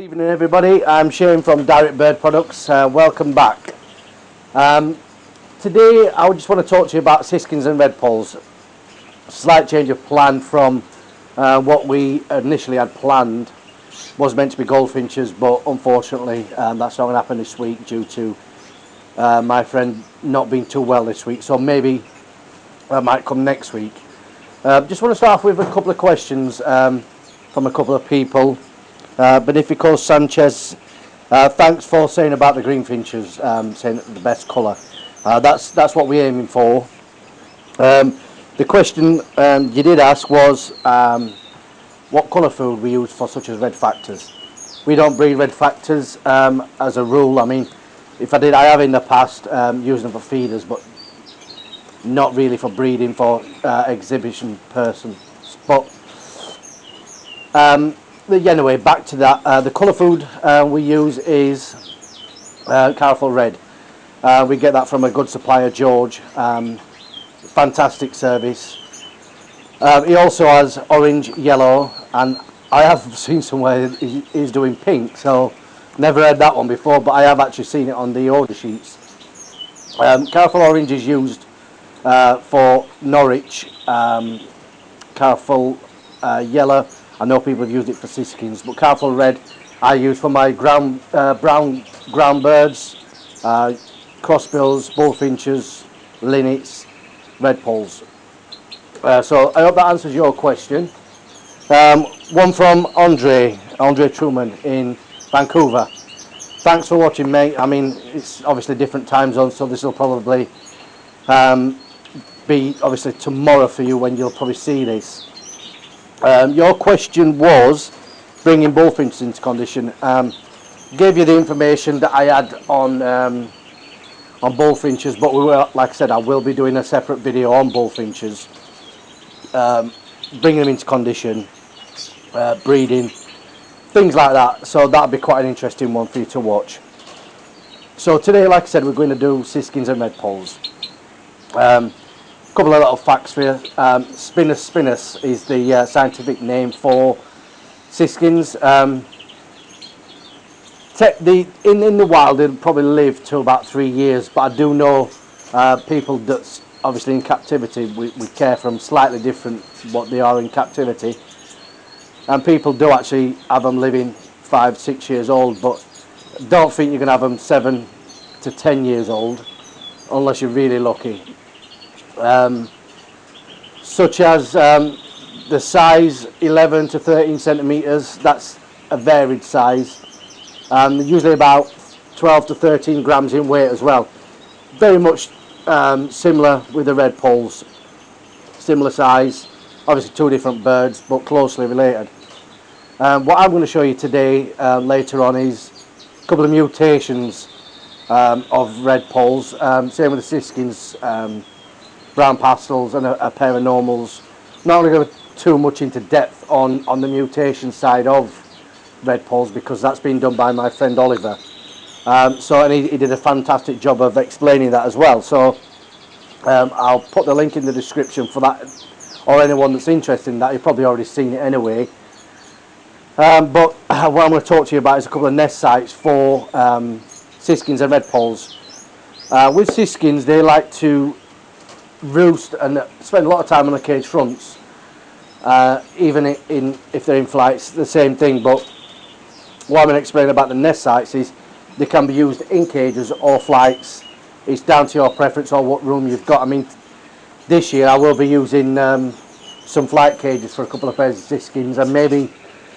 Evening everybody, I'm Shane from Direct Bird Products. Welcome back. Today I just want to talk to you about Siskins and Redpolls. Slight change of plan from what we initially had planned. Was meant to be goldfinches, but unfortunately that's not going to happen this week due to my friend not being too well this week, so maybe that might come next week. Just want to start off with a couple of questions from a couple of people. Benefico Sanchez, thanks for saying about the green finches, saying the best colour. That's what we're aiming for. The question you did ask was what colour food we use for such as red factors. We don't breed red factors as a rule. I mean, if I did, I have in the past using them for feeders, but not really for breeding for exhibition persons. But anyway, back to that. The colour food we use is Carrefour Red. We get that from a good supplier, George. Fantastic service. He also has orange, yellow, and I have seen somewhere he's doing pink, so never heard that one before, but I have actually seen it on the order sheets. Carrefour Orange is used for Norwich. Carrefour Yellow, I know people have used it for Siskins, but Carrefour Red I use for my brown ground birds, crossbills, bullfinches, linnets, redpolls. So I hope that answers your question. One from Andre Truman in Vancouver. Thanks for watching, mate. I mean, it's obviously different time zones, so this will probably be obviously tomorrow for you when you'll probably see this. Your question was bringing bullfinches into condition. Gave you the information that I had on bullfinches, but we will, like I said, I will be doing a separate video on bullfinches, bringing them into condition, breeding, things like that. So that'll be quite an interesting one for you to watch. So today, like I said, we're going to do Siskins and Redpolls. Couple of little facts for you. Spinus is the scientific name for Siskins. In the wild they'll probably live to about 3 years, but I do know people that's obviously in captivity, we care for them slightly different what they are in captivity, and people do actually have them living 5-6 years old, but don't think you can have them 7 to 10 years old unless you're really lucky. Such as the size 11 to 13 centimeters, that's a varied size, usually about 12 to 13 grams in weight as well. Very much similar with the Redpolls, similar size, obviously two different birds but closely related. What I'm going to show you today later on is a couple of mutations of Redpolls, same with the Siskins, brown pastels and a pair of normals. Not going to go too much into depth on the mutation side of Redpolls because that's been done by my friend Oliver. And he did a fantastic job of explaining that as well. So I'll put the link in the description for that, or anyone that's interested in that. You've probably already seen it anyway. But what I'm going to talk to you about is a couple of nest sites for Siskins and Redpolls. With Siskins, they like to roost and spend a lot of time on the cage fronts, even if they're in flights, the same thing. But what I'm going to explain about the nest sites is they can be used in cages or flights. It's down to your preference or what room you've got. I mean, this year I will be using some flight cages for a couple of pairs of Siskins and maybe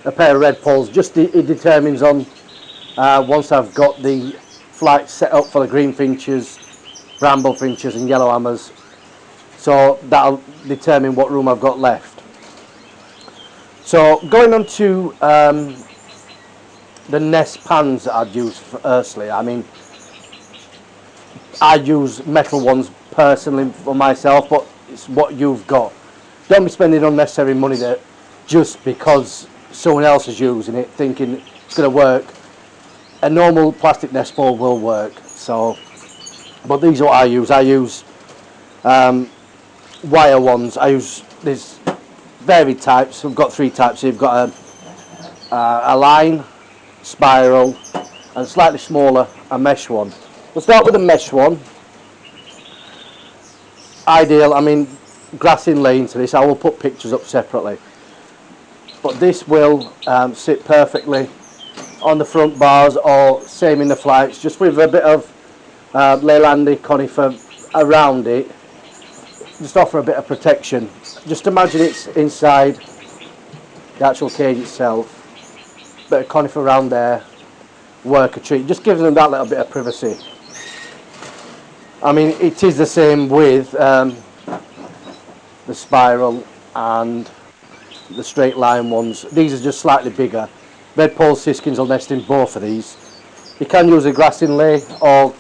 a pair of Redpolls. Just it determines on once I've got the flights set up for the green finches, brown bullfinches and yellow hammers. So that'll determine what room I've got left. So going on to the nest pans that I'd use firstly. I mean, I use metal ones personally for myself, but it's what you've got. Don't be spending unnecessary money there just because someone else is using it thinking it's going to work. A normal plastic nest ball will work. So, but these are what I use. I use wire ones. There's varied types. We've got 3 types. You've got a line, spiral, and slightly smaller a mesh one. We'll start with the mesh one. Ideal, I mean, grass inlay into this. I will put pictures up separately, but this will sit perfectly on the front bars, or same in the flights, just with a bit of Leylandii conifer around it, just offer a bit of protection. Just imagine it's inside the actual cage itself, bit of conifer around there, work a treat, just gives them that little bit of privacy. I mean, it is the same with the spiral and the straight line ones. These are just slightly bigger. Redpolls Siskins will nest in both of these. You can use a grass inlay, or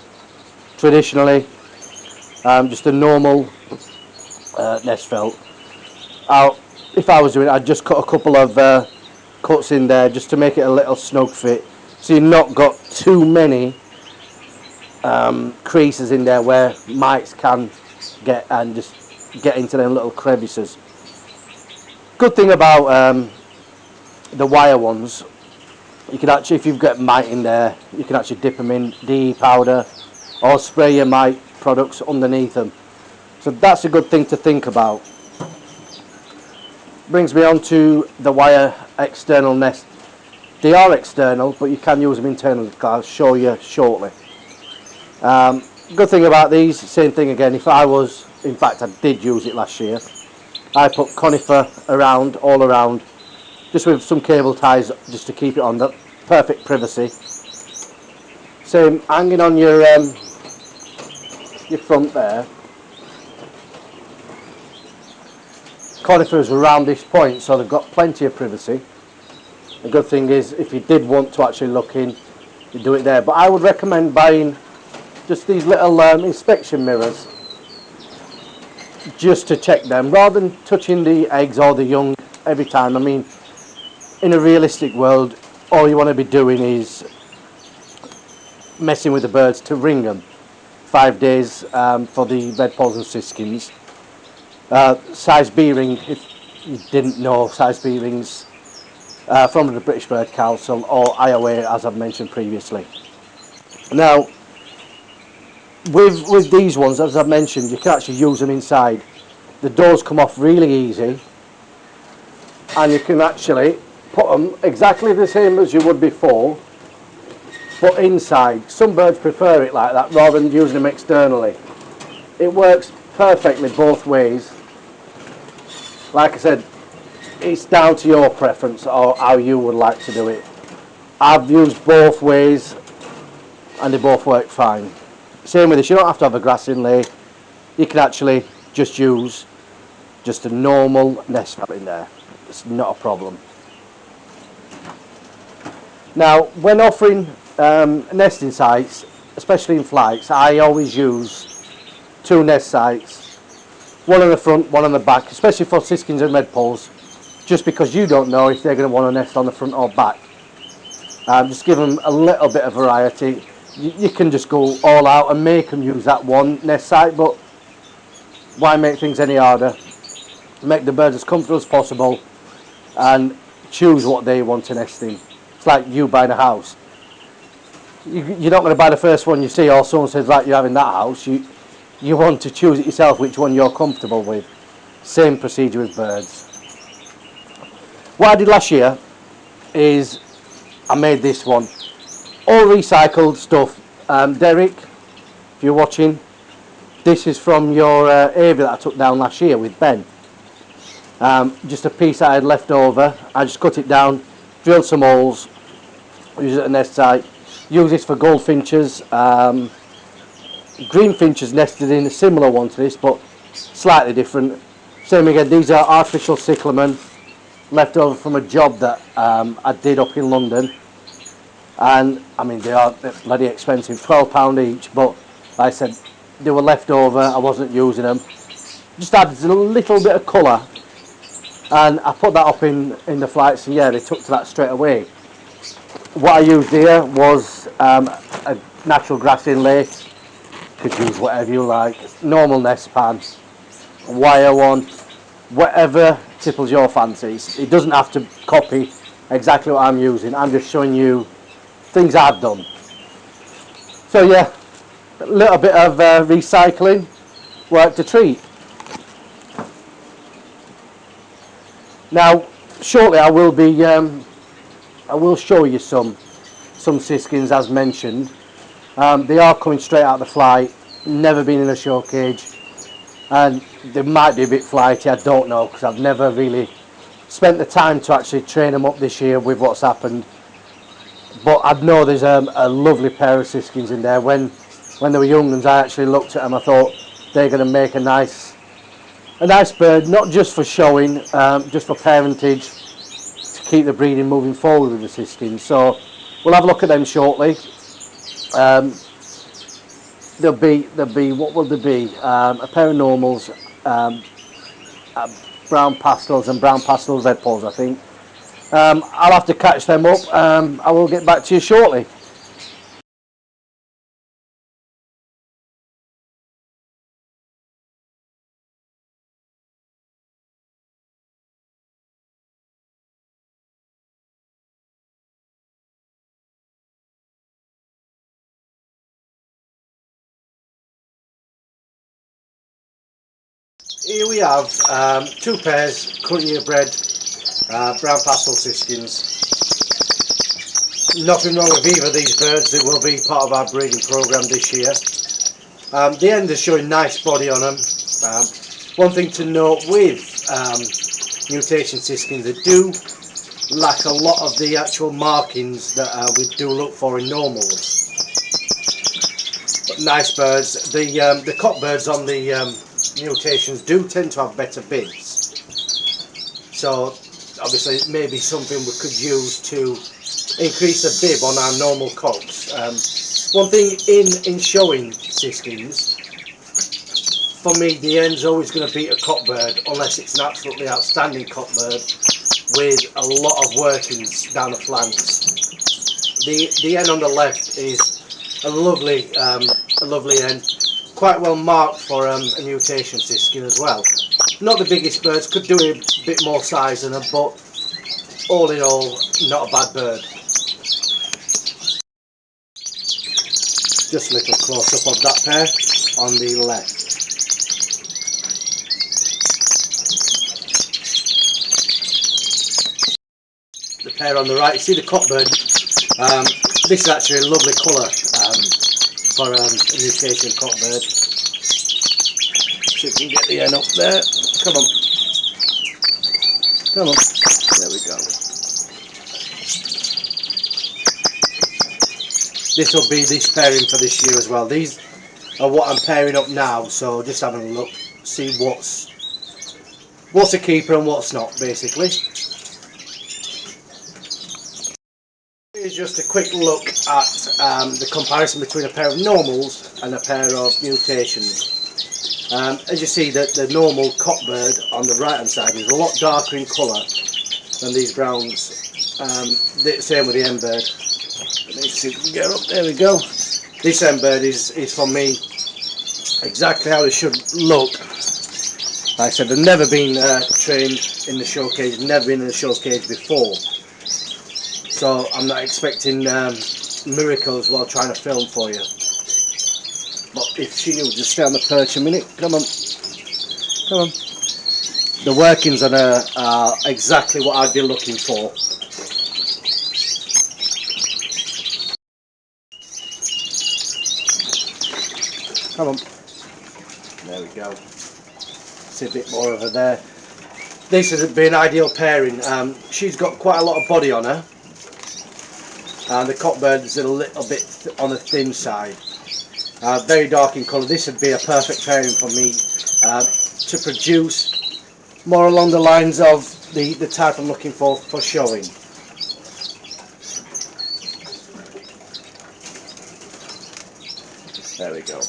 traditionally just a normal nest felt. If I was doing it, I'd just cut a couple of cuts in there just to make it a little snug fit, so you've not got too many creases in there where mites can get and just get into them little crevices. Good thing about the wire ones, you can actually, if you've got mite in there, you can actually dip them in DE powder or spray your mite products underneath them. So that's a good thing to think about. Brings me on to the wire external nest. They are external, but you can use them internally. I'll show you shortly. Good thing about these, same thing again. If I was, in fact I did use it last year, I put conifer around, all around, just with some cable ties just to keep it on, the perfect privacy. Same hanging on your front there. Conifers around this point, so they've got plenty of privacy. The good thing is, if you did want to actually look in, you do it there. But I would recommend buying just these little inspection mirrors, just to check them, rather than touching the eggs or the young every time. I mean, in a realistic world, all you want to be doing is messing with the birds to ring them. 5 days for the Redpolls and Siskins. Size B ring, if you didn't know, size B rings from the British Bird Council or IOA, as I've mentioned previously. Now, with these ones, as I've mentioned, you can actually use them inside. The doors come off really easy, and you can actually put them exactly the same as you would before, but inside. Some birds prefer it like that rather than using them externally. It works perfectly both ways. Like I said, it's down to your preference or how you would like to do it. I've used both ways and they both work fine. Same with this, you don't have to have a grass inlay. You can actually just use just a normal nest felt in there. It's not a problem. Now, when offering nesting sites, especially in flights, I always use 2 nest sites. One on the front, one on the back, especially for Siskins and Redpolls, just because you don't know if they're going to want to nest on the front or back. Just give them a little bit of variety. You can just go all out and make them use that one nest site, but why make things any harder? Make the birds as comfortable as possible and choose what they want to nest in. It's like you buying a house. You're not going to buy the first one you see, or someone says, like, you're having that house. You want to choose it yourself, which one you're comfortable with. Same procedure with birds. What I did last year is I made this one. All recycled stuff. Derek, if you're watching, this is from your aviary that I took down last year with Ben. Just a piece I had left over. I just cut it down, drilled some holes, use it at a nest site. Use this for goldfinches. Green finches nested in a similar one to this, but slightly different. Same again, these are artificial cyclamen left over from a job that I did up in London, and I mean they're bloody expensive, £12 each, but like I said, they were left over, I wasn't using them. Just added a little bit of colour, and I put that up in the flights, and yeah, they took to that straight away. What I used here was a natural grass inlay. Could use whatever you like, normal nest pan, a wire one, whatever tickles your fancies. It doesn't have to copy exactly what I'm using. I'm just showing you things I've done. So yeah, a little bit of recycling worked a treat. Now shortly I will show you some Siskins as mentioned. They are coming straight out of the flight, never been in a show cage, and they might be a bit flighty, I don't know, because I've never really spent the time to actually train them up this year with what's happened. But I know there's a lovely pair of Siskins in there. When they were young ones, I actually looked at them, I thought they're going to make a nice bird, not just for showing, just for parentage, to keep the breeding moving forward with the Siskins. So we'll have a look at them shortly. There'll be what will there be? A pair of normals, brown pastels and brown pastels Redpolls, I think. I'll have to catch them up. I will get back to you shortly. Here we have two pairs currently bred brown pastel Siskins. Nothing wrong with either of these birds. They will be part of our breeding program this year. The end is showing nice body on them. One thing to note with mutation Siskins, they do lack a lot of the actual markings that we do look for in normals. But nice birds. The cock birds on the mutations do tend to have better bibs, so obviously it may be something we could use to increase the bib on our normal cocks. One thing in showing Siskins, for me the end's always going to beat a cock bird unless it's an absolutely outstanding cock bird with a lot of workings down the flanks. The end on the left is a lovely end, quite well marked for a mutation Siskin as well. Not the biggest birds, could do a bit more size than them, but all in all, not a bad bird. Just a little close up of that pair on the left. The pair on the right, see the cockbird, this is actually a lovely colour for a mutation cockbird. See if we can get the end up there. Come on. Come on. There we go. This will be this pairing for this year as well. These are what I'm pairing up now, so just having a look, see what's a keeper and what's not, basically. Here's just a quick look at the comparison between a pair of normals and a pair of mutations. As you see, that the normal cockbird on the right hand side is a lot darker in colour than these browns. Same with the M bird. Let's see if we can get up. There we go. This M bird is for me exactly how it should look. Like I said, they've never been trained in the show cage, never been in the show cage before. So I'm not expecting miracles while trying to film for you. But if she will just stay on the perch a minute, come on, come on. The workings on her are exactly what I'd be looking for. Come on. There we go. See a bit more of her there. This has been an ideal pairing. She's got quite a lot of body on her. And the cockbird is a little bit on the thin side. Very dark in colour. This would be a perfect pairing for me to produce more along the lines of the type I'm looking for showing. There we go.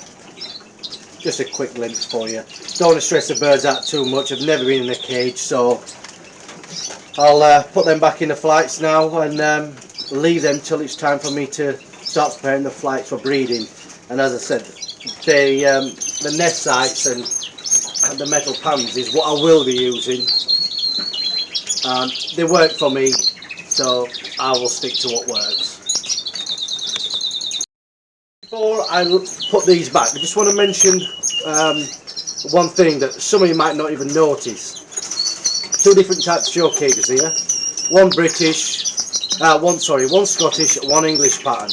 Just a quick glimpse for you. Don't want to stress the birds out too much. I've never been in a cage, so I'll put them back in the flights now and leave them till it's time for me to start preparing the flights for breeding. And as I said, the nest sites and the metal pans is what I will be using. They work for me, so I will stick to what works. Before I put these back, I just want to mention one thing that some of you might not even notice. Two different types of show cages here. One Scottish, one English pattern.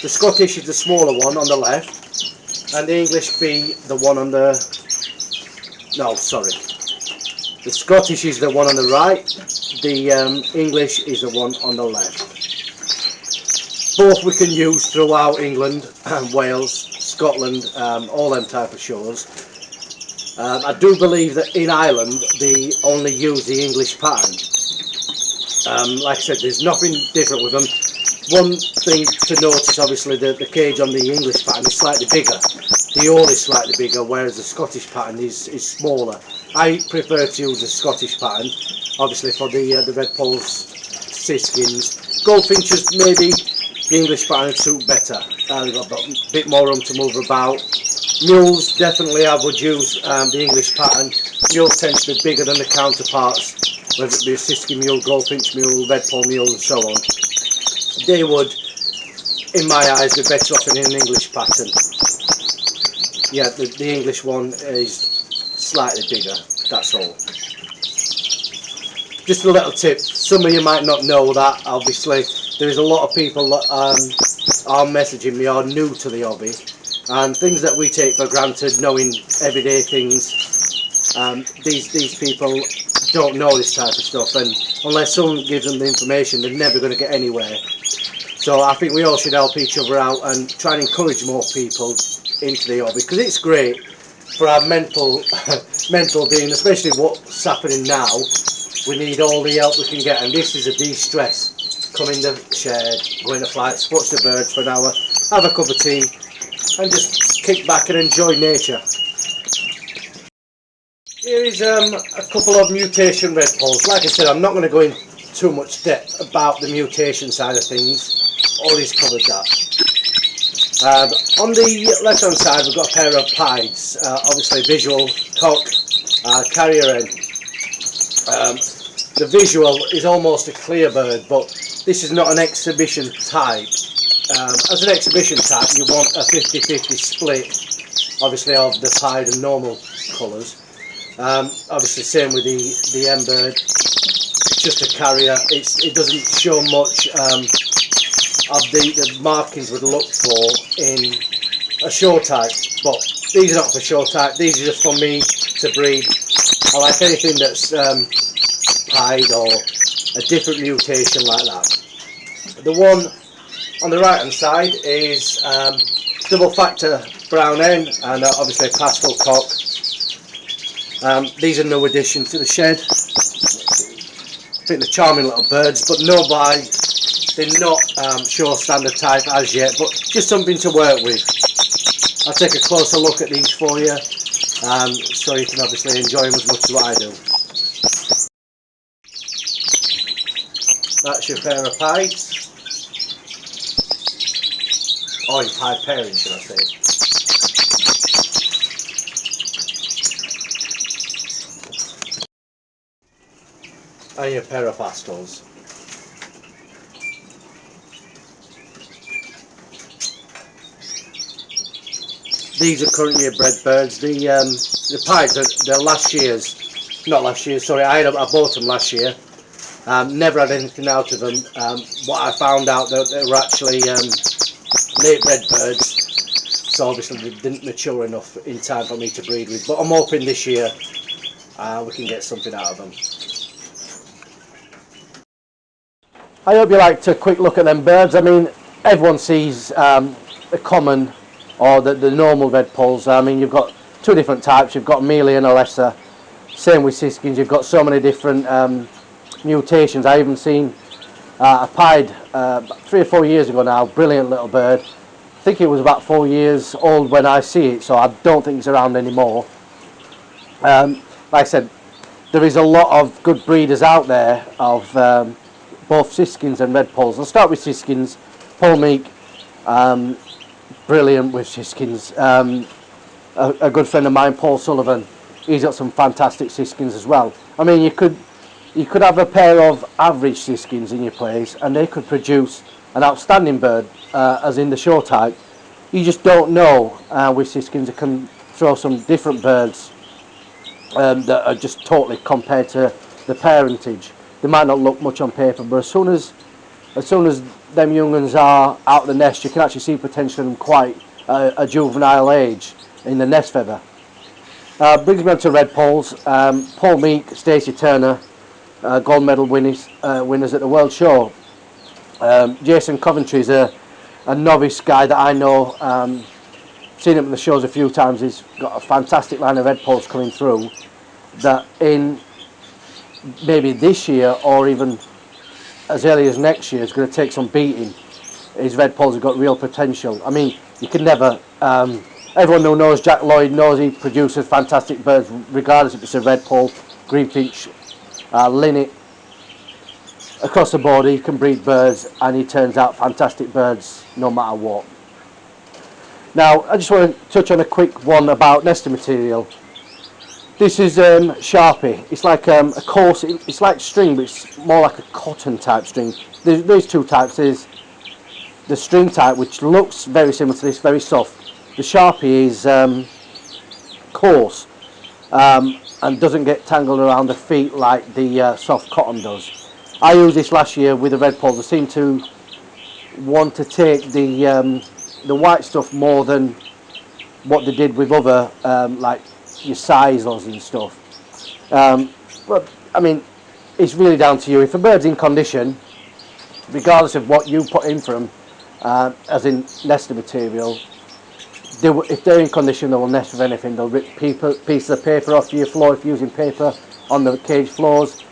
The Scottish is the smaller one on the left, and the English be the one on the... No, sorry. The Scottish is the one on the right, the English is the one on the left. Both we can use throughout England, Wales, Scotland, all them type of shows. I do believe that in Ireland they only use the English pattern. Like I said, there's nothing different with them. One thing to notice, obviously, the cage on the English pattern is slightly bigger. The hole is slightly bigger, whereas the Scottish pattern is smaller. I prefer to use the Scottish pattern, obviously, for the Redpolls Siskins. Goldfinches, maybe the English pattern would suit better. They've got a bit more room to move about. Mules, definitely I would use the English pattern. Mules tend to be bigger than the counterparts, whether it be a Siskin mule, Goldfinch mule, Redpoll mule and so on. They would, in my eyes, be better off in an English pattern. Yeah, the English one is slightly bigger, that's all. Just a little tip, some of you might not know that, obviously. There's a lot of people that are messaging me are new to the hobby, and things that we take for granted, knowing everyday things, these people don't know this type of stuff, and unless someone gives them the information, they're never going to get anywhere. So I think we all should help each other out and try and encourage more people into the hobby, because it's great for our mental being, especially what's happening now. We need all the help we can get, and this is a de-stress. Come in the shed, go in the flights, watch the birds for an hour, have a cup of tea and just kick back and enjoy nature. Here is a couple of mutation Redpolls. Like I said, I'm not going to go in too much depth about the mutation side of things. Already covered that. On the left hand side we've got a pair of pieds, obviously visual, cock, carrier hen. The visual is almost a clear bird, but this is not an exhibition type. As an exhibition type you want a 50-50 split, obviously, of the pied and normal colours. Obviously same with the hen bird, it's just a carrier, it doesn't show much of the markings we'd look for in a show type, but these are not for show type, these are just for me to breed. I like anything that's pied or a different mutation like that. The one on the right hand side is double factor brown hen and obviously a pastel cock. These are no addition to the shed. I think they're charming little birds, but they're not show standard type as yet, but just something to work with. I'll take a closer look at these for you, so you can obviously enjoy them as much as what I do. That's your pair of pieds. Or your pied pairing, should I say. And your pair of pastels. These are currently your bred birds. The pieds, they're last year's, not last year, sorry, I bought them last year. Never had anything out of them. What I found out that they were actually late bred birds, so obviously they didn't mature enough in time for me to breed with, but I'm hoping this year we can get something out of them. I hope you liked a quick look at them birds. I mean, everyone sees the common or the normal Redpolls. I mean, you've got two different types, you've got Mealy and a lesser. Same with Siskins, you've got so many different mutations. I even seen a pied 3 or 4 years ago now, brilliant little bird. I think it was about 4 years old when I see it, so I don't think it's around anymore. Like I said, there is a lot of good breeders out there of both Siskins and Redpolls. I'll start with Siskins. Paul Meek, brilliant with Siskins. A good friend of mine, Paul Sullivan, he's got some fantastic Siskins as well. I mean, you could have a pair of average Siskins in your place and they could produce an outstanding bird, as in the show type. you just don't know with Siskins. It can throw some different birds that are just totally compared to the parentage. They might not look much on paper, but as soon as them young ones are out of the nest, you can actually see potential in them quite a juvenile age in the nest feather. Brings me on to Redpolls. Paul Meek, Stacey Turner, gold medal winners at the World Show. Jason Coventry is a novice guy that I know. Seen him at the shows a few times. He's got a fantastic line of Redpolls coming through that in maybe this year or even as early as next year is going to take some beating. His Redpolls have got real potential. I mean, you can never... everyone who knows Jack Lloyd knows he produces fantastic birds regardless if it's a Redpoll, Greenfinch, Linnet. Across the board he can breed birds and he turns out fantastic birds no matter what. Now I just want to touch on a quick one about nesting material. This is Sharpie. It's like a coarse, it's like string, but it's more like a cotton type string. There's two types. There's the string type, which looks very similar to this, very soft. The Sharpie is coarse and doesn't get tangled around the feet like the soft cotton does. I used this last year with the Redpolls. They seem to want to take the white stuff more than what they did with other like your sizers and stuff. But I mean, it's really down to you. If a bird's in condition, regardless of what you put in for them, as in nesting material, if they're in condition, they will nest with anything. They'll rip pieces of paper off your floor if you're using paper on the cage floors.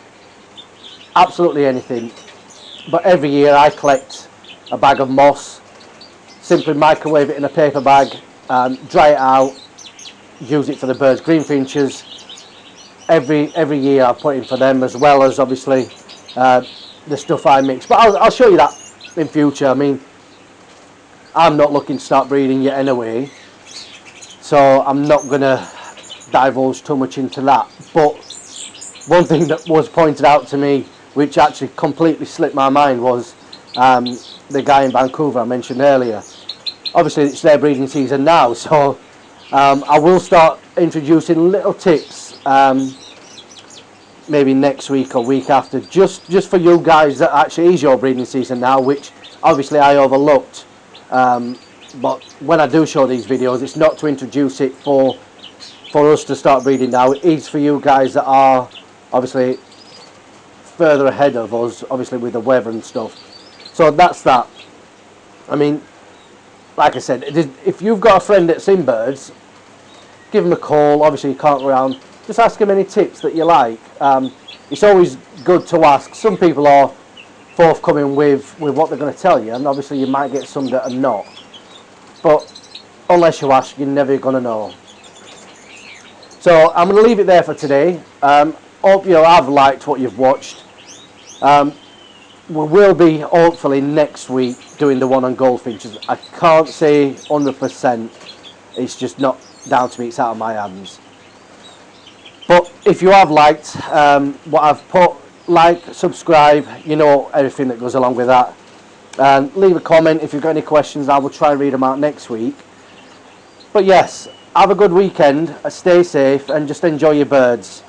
Absolutely anything. But every year I collect a bag of moss, simply microwave it in a paper bag, dry it out, use it for the birds. Greenfinches, every year I put in for them, as well as obviously the stuff I mix. But I'll show you that in future. I mean, I'm not looking to start breeding yet anyway, so I'm not going to divulge too much into that. But one thing that was pointed out to me, which actually completely slipped my mind, was the guy in Vancouver I mentioned earlier. Obviously it's their breeding season now, so I will start introducing little tips maybe next week or week after, just for you guys that actually is your breeding season now, which obviously I overlooked. But when I do show these videos, it's not to introduce it for us to start breeding now. It is for you guys that are obviously further ahead of us, obviously with the weather and stuff. So that's that. I mean, like I said, if you've got a friend that's in birds, give him a call. Obviously you can't go around, just ask him any tips that you like. It's always good to ask. Some people are forthcoming with what they're going to tell you, and obviously you might get some that are not, but unless you ask, you're never going to know. So I'm going to leave it there for today. Hope you have liked what you've watched. We will be hopefully next week doing the one on goldfinches. I can't say 100%, it's just not down to me, it's out of my hands. But if you have liked what I've put, like, subscribe, you know everything that goes along with that, and leave a comment if you've got any questions. I will try and read them out next week. But yes, have a good weekend, stay safe and just enjoy your birds.